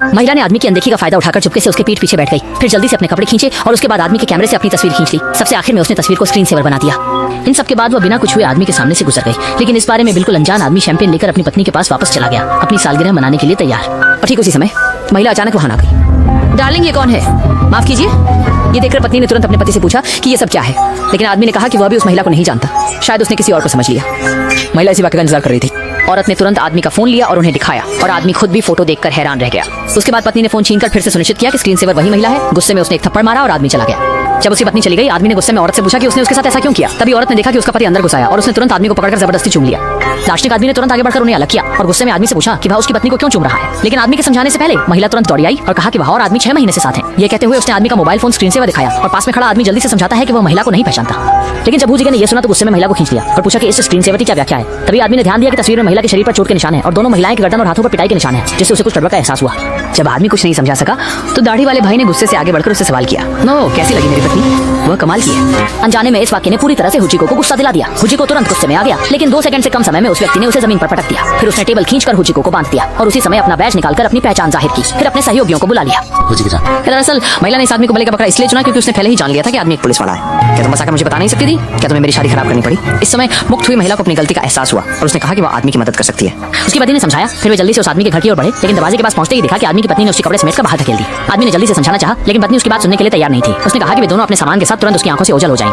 महिला ने आदमी की अनदेखी का फायदा उठाकर चुपके से उसके पीठ पीछे बैठ गई, फिर जल्दी से अपने कपड़े खींचे और उसके बाद आदमी के कैमरे से अपनी तस्वीर खींच ली। सबसे आखिर में उसने तस्वीर को स्क्रीन सेवर बना दिया। इन सब के बाद वह बिना कुछ हुए आदमी के सामने से गुजर गई, लेकिन इस बारे में बिल्कुल अनजान आदमी शैंपेन लेकर अपनी पत्नी के पास वापस चला गया, अपनी सालगिरह मनाने के लिए तैयार। और ठीक उसी समय महिला अचानक वहां आ गई। डार्लिंग, ये कौन है? माफ कीजिए। ये देखकर पत्नी ने तुरंत अपने पति से पूछा कि ये सब क्या है, लेकिन आदमी ने कहा कि वह भी उस महिला को नहीं जानता, शायद उसने किसी और को समझ लिया। महिला इसी वाक़े का इंतजार कर रही थी। औरत ने तुरंत आदमी का फोन लिया और उन्हें दिखाया, और आदमी खुद भी फोटो देखकर हैरान रह गया। उसके बाद पत्नी ने फोन छीनकर फिर से सुनिश्चित किया कि स्क्रीन सेवर वही महिला है। गुस्से में उसने एक थप्पड़ मारा और आदमी चला गया। जब उसकी पत्नी चली गई, आदमी ने गुस्से में औरत से पूछा कि उसने उसके साथ ऐसा क्यों किया। तभी औरत ने देखा कि उसका पति अंदर घुस आया और उसने तुरंत आदमी को पकड़कर जबरदस्ती चूम लिया। दार्शनिक आदमी ने तुरंत आगे बढ़कर उन्हें अलग किया और गुस्से में आदमी से पूछा कि वह उसकी पत्नी को क्यों चूम रहा है, लेकिन आदमी के समझाने से पहले महिला तुरंत दौड़ी आई और कहा कि वह और आदमी 6 महीने से साथ हैं। ये कहते हुए उसने आदमी का मोबाइल फोन स्क्रीन सेवर दिखाया और पास में खड़ा आदमी जल्दी से समझाता है कि वह महिला को नहीं पहचानता। लेकिन जब ने यह सुना तो गुस्से में महिला को खींच लिया और पूछा कि इस स्क्रीन सेवर की क्या व्याख्या है। तभी आदमी ने ध्यान दिया कि तस्वीर में महिला के शरीर पर चोट के निशान है और दोनों महिलाएं के गर्दन और हाथों पर पिटाई के निशान है, जिससे उसे कुछ गड़बड़ का एहसास हुआ। जब आदमी कुछ नहीं समझा सका तो दाढ़ी वाले भाई ने गुस्से से आगे बढ़कर उससे सवाल किया, नो, कैसी लगी मेरी पत्नी? वह कमाल की है। अनजाने में इस वाक्य ने पूरी तरह से हुचिको को गुस्सा दिला दिया। हुचिको तुरंत गुस्से में आ गया, लेकिन 2 सेकंड से कम समय में उस व्यक्ति ने उसे जमीन पर पटक दिया। फिर उसने टेबल खींचकर हुचिको को बांध दिया और उसी समय अपना बैज निकालकर अपनी पहचान जाहिर की। फिर अपने सहयोगियों को बुला लिया। दरअसल महिला ने इस आदमी को भले का बकरा इसलिए चुना क्योंकि उसने पहले ही जान लिया था कि आदमी एक पुलिस वाला है। क्या तुम बस आकर मुझे बता नहीं सकती थी? क्या तुम्हें मेरी शादी खराब करनी पड़ी? इस समय मुक्त हुई महिला को अपनी गलती का एहसास हुआ और उसने कहा कि वह आदमी की मदद कर सकती है। उसकी पत्नी ने समझाया, फिर वे जल्दी से उस आदमी के घर की ओर बढ़े, लेकिन दरवाजे के पास पहुंचते ही देखा कि आदमी की पत्नी ने उसके कपड़े समेटकर बाहर धकेल दी। आदमी ने जल्दी से समझाना चाहा, लेकिन पत्नी उसकी बात सुनने के लिए तैयार नहीं थी। उसने कहा कि वे दोनों अपने सामान के साथ तुरंत उसकी आंखों से ओझल हो जाएं।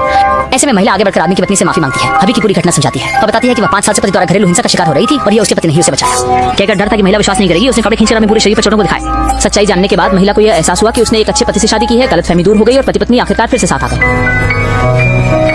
ऐसे में महिला आगे बढ़कर आदमी की पत्नी से माफी मांगती है, अभी की पूरी घटना समझाती है और बताती है कि वह 5 साल से पति द्वारा घरेलू हिंसा का शिकार हो रही थी और ये उसके पति ने ही उसे बचाया। कहकर डर था कि महिला विश्वास नहीं करेगी, उसने कपड़े खींचकर अपने पूरे शरीर पर चोटों को दिखाए। सच्चाई जानने के बाद महिला को यह एहसास हुआ कि उसने एक अच्छे पति से शादी की है, गलतफहमी दूर हो गई और पति पत्नी आखिरकार फिर से साथ आ गए।